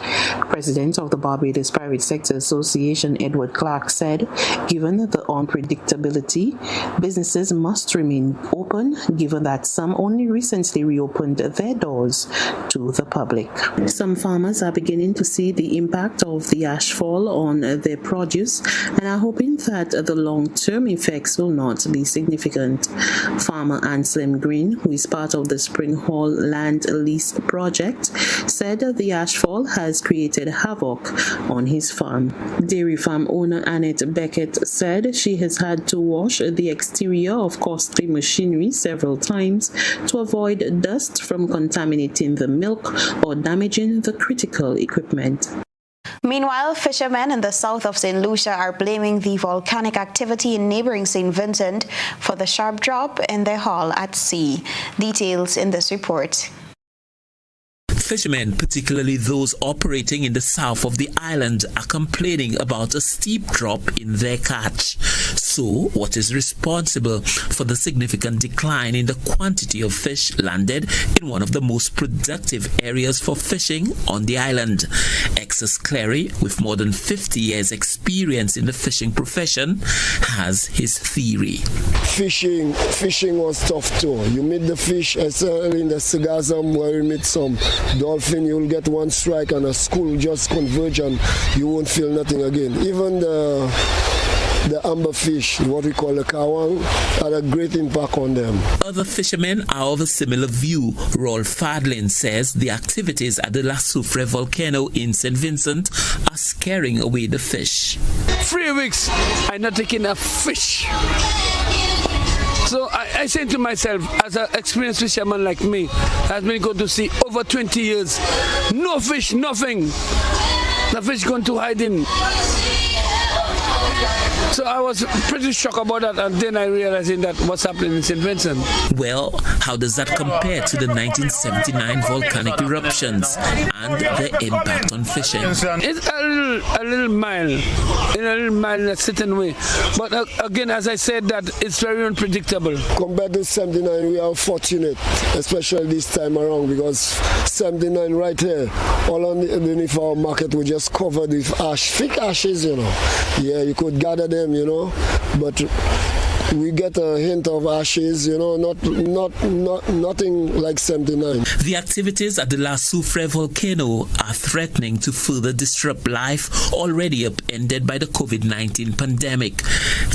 President of the Barbados Private Sector Association, Edward Clark, said, given the unpredictability, businesses must remain open given that some only recently reopened their doors to the public. Some farmers are beginning to see the impact of the ashfall on their produce and are hoping that the long-term effects will not be significant. Farmer Anselm Green, who is part of the Spring Hall land lease project, said the ashfall has created havoc on his farm. Dairy farm owner Annette Beckett said she has had to wash the exterior of costly machinery several times to avoid dust from contaminating the milk or damaging the critical equipment. Meanwhile, fishermen in the south of St. Lucia are blaming the volcanic activity in neighboring St. Vincent for the sharp drop in their haul at sea. Details in this report. Fishermen, particularly those operating in the south of the island, are complaining about a steep drop in their catch. So, what is responsible for the significant decline in the quantity of fish landed in one of the most productive areas for fishing on the island? Exus Clary, with more than 50 years' experience in the fishing profession, has his theory. Fishing was tough too. You meet the fish, especially in the Sagazam where you meet some dolphin, you'll get one strike and a school just converge and you won't feel nothing again. Even the amberfish, what we call the kawang, had a great impact on them. Other fishermen are of a similar view. Rolf Fadlin says the activities at the La Soufrière volcano in St. Vincent are scaring away the fish. 3 weeks, I'm not taking a fish. So I say to myself, as an experienced fisherman like me, has been going to sea over 20 years, no fish, nothing. The fish going to hiding. So I was pretty shocked about that, and then I realized that what's happening in St. Vincent. Well, how does that compare to the 1979 volcanic eruptions and their impact on fishing? It's a little mild, in a certain way. But again, as I said, that it's very unpredictable. Compared to 79, we are fortunate, especially this time around, because 79 right here, all underneath our market, we just covered with ash, thick ashes, you know. Yeah, you could gather them, you know, but we get a hint of ashes, you know, nothing like 79. The activities at the La Soufrière volcano are threatening to further disrupt life already upended by the COVID-19 pandemic.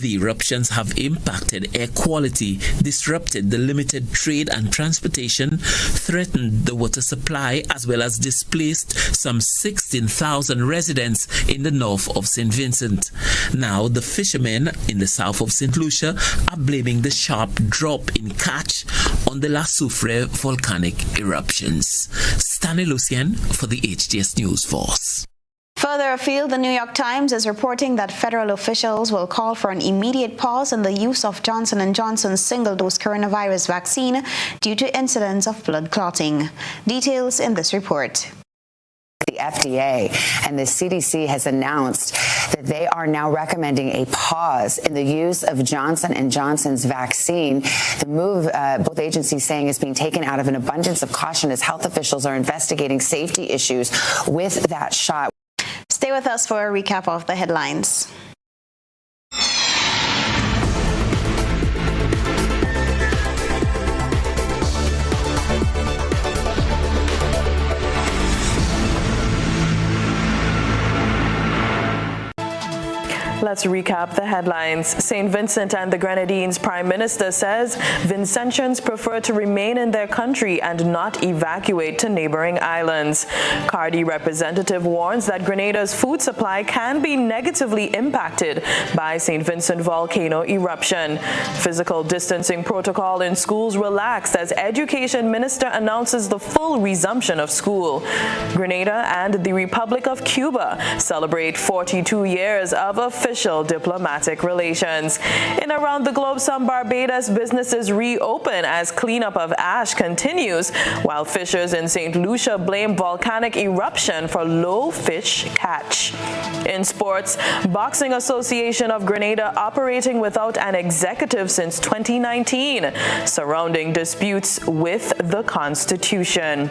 The eruptions have impacted air quality, disrupted the limited trade and transportation, threatened the water supply, as well as displaced some 16,000 residents in the north of St. Vincent. Now, the fishermen in the south of St. Lucia are blaming the sharp drop in catch on the La Soufrière volcanic eruptions. Stanley Lucien for the HDS News Force. Further afield, the New York Times is reporting that federal officials will call for an immediate pause in the use of Johnson & Johnson's single-dose coronavirus vaccine due to incidents of blood clotting. Details in this report. The FDA and the CDC has announced that they are now recommending a pause in the use of Johnson & Johnson's vaccine. The move, both agencies saying, is being taken out of an abundance of caution as health officials are investigating safety issues with that shot. Stay with us for a recap of the headlines. Let's recap the headlines. St. Vincent and the Grenadines Prime Minister says Vincentians prefer to remain in their country and not evacuate to neighboring islands. Cardi representative warns that Grenada's food supply can be negatively impacted by St. Vincent volcano eruption. Physical distancing protocol in schools relaxed as Education Minister announces the full resumption of school. Grenada and the Republic of Cuba celebrate 42 years of official diplomatic relations. In around the globe, some Barbados businesses reopen as cleanup of ash continues, while fishers in St. Lucia blame volcanic eruption for low fish catch. In sports, Boxing Association of Grenada operating without an executive since 2019, surrounding disputes with the Constitution.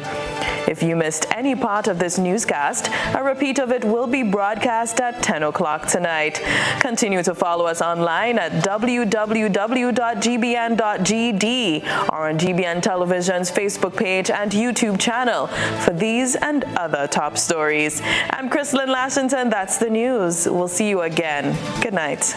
If you missed any part of this newscast, a repeat of it will be broadcast at 10 o'clock tonight. Continue to follow us online at www.gbn.gd or on GBN Television's Facebook page and YouTube channel for these and other top stories. I'm Chrislyn Lashington. That's the news. We'll see you again. Good night.